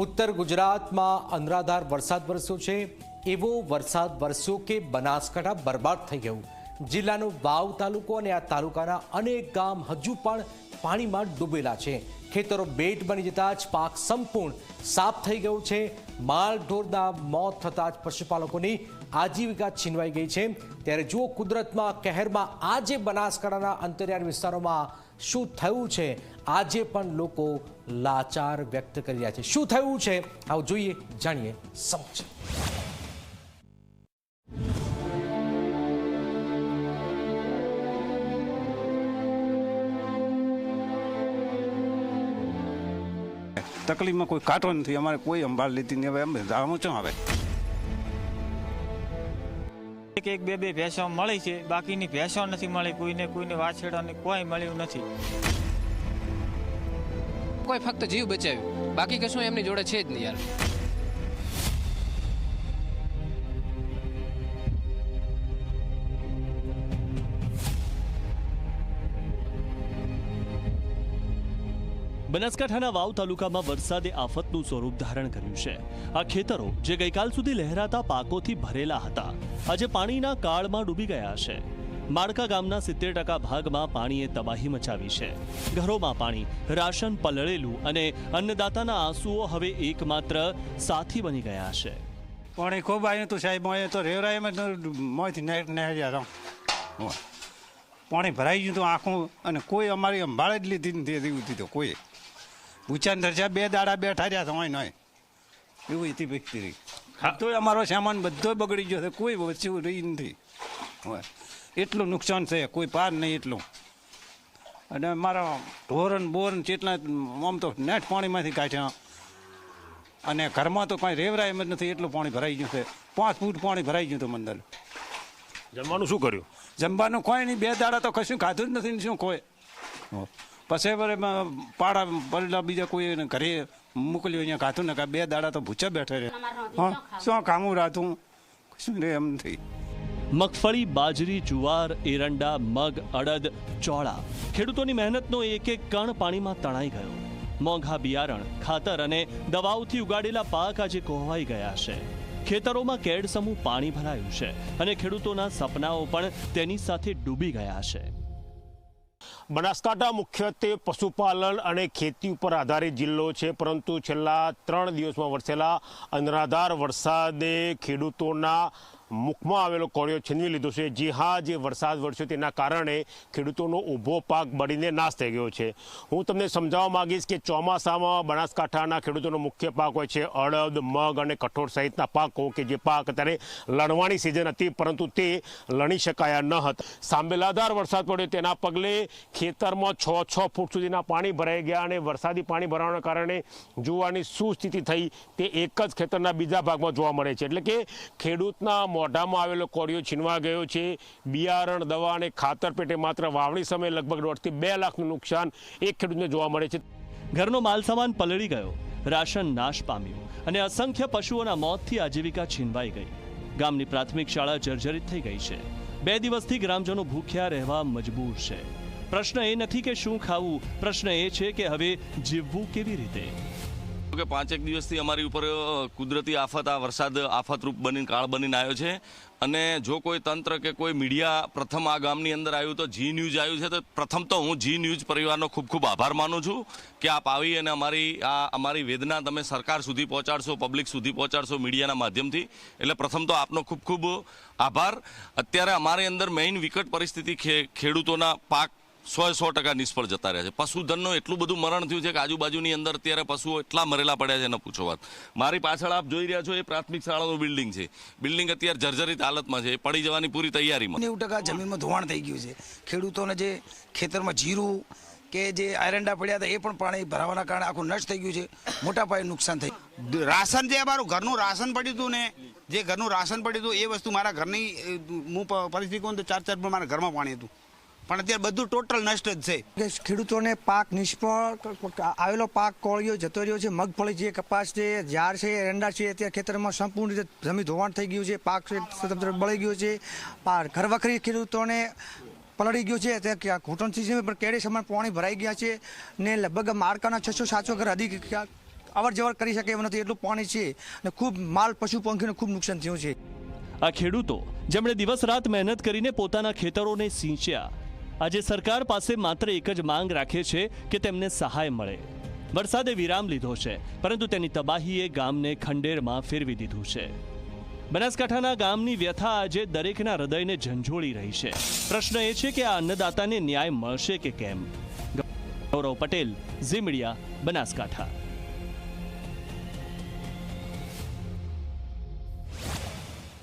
उत्तर गुजरात में अनराधार वरसाद वरस्यो छे। एवो वरसाद वरस्यो के बनासकांठा बर्बाद थई गयुं। जिल्लानो वाव तालुको अने आ तालुकाना अनेक गाम हजू पण पाणीमां डूबेला छे। खेतरो बेट बनी जता ज पाक संपूर्ण साफ थई गयो छे। माल ढोરના મોત થતા જ પશુપાલકોની આજીવિકા છીનવાઈ ગઈ છે। ત્યારે જુઓ કુદરતમાં કહેરમાં આજે બનાસકાંઠાના અંતરિયાળ વિસ્તારોમાં શું થયું છે। આજે પણ લોકો લાચાર વ્યક્ત કરી રહ્યા છે। શું થયું છે આવો જોઈએ, જાણીએ, સમજીએ। तकलीफ में कोई काटो नहीं, अमारे कोई संभाल लेती नहीं। हम जामो चो आवे एक बे बे भैंसो मळी छे, बाकीनी भैंसो नहीं मळी। कोईने वाछेडाने कोई मळ्युं नहीं। कोई फक्त जीव बचाव्यो, बाकी कशुं एमनी जोड़े छे ज नहीं यार। બનાસકાંઠાના વાવ તાલુકામાં વરસાદે આફતનું સ્વરૂપ ધારણ કર્યું છે। આ ખેતરો જે ગઈકાલ સુધી લહેરાતા પાકોથી ભરેલા હતા, આજે પાણીના કાળમાં ડૂબી ગયા છે। માળકા ગામના 70% ભાગમાં પાણીએ તબાહી મચાવી છે। ઘરોમાં પાણી, રાશન પલળેલું અને અન્નદાતાના આંસુઓ હવે એકમાત્ર સાથી બની ગયા છે। पानी खूब आयु तो साहेब मैं तो रेवराय में मोयथी नहरिया रहा पानी भराई गयुं तो आँखों अने कोई अमारी संभाळ ज लीधी नथी एवी तो कोई ऊंचा धरजा बे दाड़ा बेठा रह्या तो नहीं एवं थी व्यक्ति रही। तो अमारो सामान बधो बगड़ी गयो, कोई वस्तु रही नहीं। एटलुं नुकसान है, कोई पार नहीं एटलुं। अने मारा ढोरन बोरन चेटला आम तो नेट पाणीमांथी काढ्या अने घरमां तो कांई रेवराय में नहीं। एटलुं पाणी भराई गयुं छे, 5 फूट पाणी भराई गयुं तो मंदर। जमवानुं शुं कर्युं? जमवानुं कोई नहीं, 2 दाड़ा तो कशुं खाधुं ज नथी। शुं कोई पछी पाड़ा पड़ेला बीजा कोई घरे मोकल्यो, अहींया खाधुं ने 2 दाड़ा तो भूचा बैठा रह्या। हाँ शुं कामું રાતું કશું રે એમ થઈ। મગફળી, બાજરી, જુવાર, એરંડા, મગ, અડદ, ચોળા, ખેડૂતોની મહેનતનો એક એક કણ પાણીમાં તણાઈ ગયો। મોંઘા બિયારણ, ખાતર અને દવાઓથી ઉગાડેલા પાક આજે કોહવાઈ ગયા છે। ખેતરોમાં કેડસમું પાણી ભરાયું છે અને ખેડૂતોના સપનાઓ પણ તેની સાથે ડૂબી ગયા છે। બનાસકાંઠા મુખ્યત્વે પશુપાલન અને ખેતી ઉપર આધારિત જિલ્લો છે, પરંતુ છેલ્લા 3 દિવસમાં વરસેલા અનરાધાર વરસાદે ખેડૂતોના મુખમાં આવેલો કોળિયો છીનવી લીધો છે। જી હા, જે વરસાદ વરસ્યો તેના કારણે ખેડૂતોનો ઊભો પાક બળીને નાશ થઈ ગયો છે। હું તમને સમજાવવા માંગીશ કે ચોમાસામાં બનાસકાંઠાના ખેડૂતોનો મુખ્ય પાક હોય છે અડદ, મગ અને કઠોળ સહિતના પાકો, કે જે પાક અત્યારે લણવાની સિઝન હતી પરંતુ તે લણી શકાયા ન હતા। સાંબેલાધાર વરસાદ પડ્યો તેના પગલે ખેતરમાં 6 ફૂટ સુધીના પાણી ભરાઈ ગયા અને વરસાદી પાણી ભરાવાના કારણે જોવાની શું સ્થિતિ થઈ તે એક જ ખેતરના બીજા ભાગમાં જોવા મળે છે। એટલે કે ખેડૂતના મોઢામાં આવેલો કોળિયો છીનવા ગયો છે। બિયારણ, દવા અને ખાતર પેટે માત્ર વાવણી સમયે લગભગ 1.5 થી 2 લાખનું નુકસાન એક ખેડૂતને જોવા મળે છે। ઘરનો માલસામાન પલળી ગયો, રાશન નાશ પામ્યું અને અસંખ્ય પશુઓના મોતથી આજીવિકા છીનવાઈ ગઈ। ગામની પ્રાથમિક શાળા જર્જરિત થઈ ગઈ છે। 2 દિવસથી ગ્રામજનો ભૂખ્યા રહેવા મજબૂર છે। પ્રશ્ન એ નથી કે શું ખાવું, પ્રશ્ન એ છે કે હવે જીવવું કેવી રીતે। કે 5 દિવસથી અમારી ઉપર કુદરતી આફત, આ વરસાદ આફતરૂપ બનીને કાળ બનીને આવ્યો છે। અને જો કોઈ તંત્ર કે કોઈ મીડિયા પ્રથમ આ ગામની અંદર આવ્યું તો જી ન્યૂઝ આવ્યું છે, તો પ્રથમ તો હું જી ન્યૂઝ પરિવારનો ખૂબ ખૂબ આભાર માનું છું કે આપ આવી અને અમારી વેદના તમે સરકાર સુધી પહોંચાડશો, પબ્લિક સુધી પહોંચાડશો મીડિયાના માધ્યમથી। એટલે પ્રથમ તો આપનો ખૂબ ખૂબ આભાર। અત્યારે અમારી અંદર મેઇન વિકટ પરિસ્થિતિ ખેડૂતોના પાક 100% નિષ્ફળ જતા રહ્યા છે। પશુધનનું એટલું બધું મરણ થયું છે કે આજુબાજુની અંદર અત્યારે પશુઓ એટલા મરેલા પડ્યા છે, ન પૂછો વાત। મારી પાછળ આપ જોઈ રહ્યા છો એ પ્રાથમિક શાળાનું બિલ્ડિંગ છે। બિલ્ડિંગ અત્યારે જર્જરિત હાલતમાં છે, પડી જવાની પૂરી તૈયારીમાં। 90% જમીનમાં ધોવાણ થઈ ગયું છે। ખેડૂતોને જે ખેતરમાં જીરું કે જે એરંડા પડ્યા હતા એ પણ પાણી ભરાવાના કારણે આખું નષ્ટ થઈ ગયું છે। મોટા પાયે નુકસાન થઈ। રાશન જે અમારું ઘરનું રાશન પડ્યું હતું ને, જે ઘરનું રાશન પડ્યું હતું એ વસ્તુ મારા ઘરની હું પરિસ્થિતિ કહું તો 4 મારા ઘરમાં પાણી હતું, પણ અત્યારે બધું ટોટલ નષ્ટ જ છે। ખેડૂતોને પાક નિષ્ફળ આવેલો પાક કોળિયો જતો રહ્યો છે। મગફળી છે, કપાસ છે, ઝાડ છે, એરંડા છે, અત્યારે ખેતરમાં સંપૂર્ણ રીતે જમીન ધોવાણ થઈ ગયું છે। પાક બળી ગયો છે। ઘરવખરી ખેડૂતોને પલળી ગયો છે। ત્યાં ઘૂંટણ સુધી પણ કેડે સમાન પાણી ભરાઈ ગયા છે ને લગભગ માળકાના 600-700 ઘર અવર જવર કરી શકે એમ નથી, એટલું પાણી છે અને ખૂબ માલ પશુ પંખીને ખૂબ નુકસાન થયું છે. આ ખેડૂતો જેમણે દિવસ રાત મહેનત કરીને પોતાના ખેતરોને સિંચ્યા, આજે સરકાર પાસે માત્ર એક જ માંગ રાખે છે કે તેમને સહાય મળે. વરસાદે વિરામ લીધો છે, પરંતુ તેની તબાહીએ ગામને ખંડેરમાં ફેરવી દીધું છે. બનાસકાંઠાના ગામની વ્યથા આજે દરેકના હૃદયને ઝંઝોળી રહી છે. પ્રશ્ન એ છે કે આ અન્નદાતાને ન્યાય મળશે કે કેમ? ગૌરવ પટેલ, ઝી મીડિયા, બનાસકાંઠા.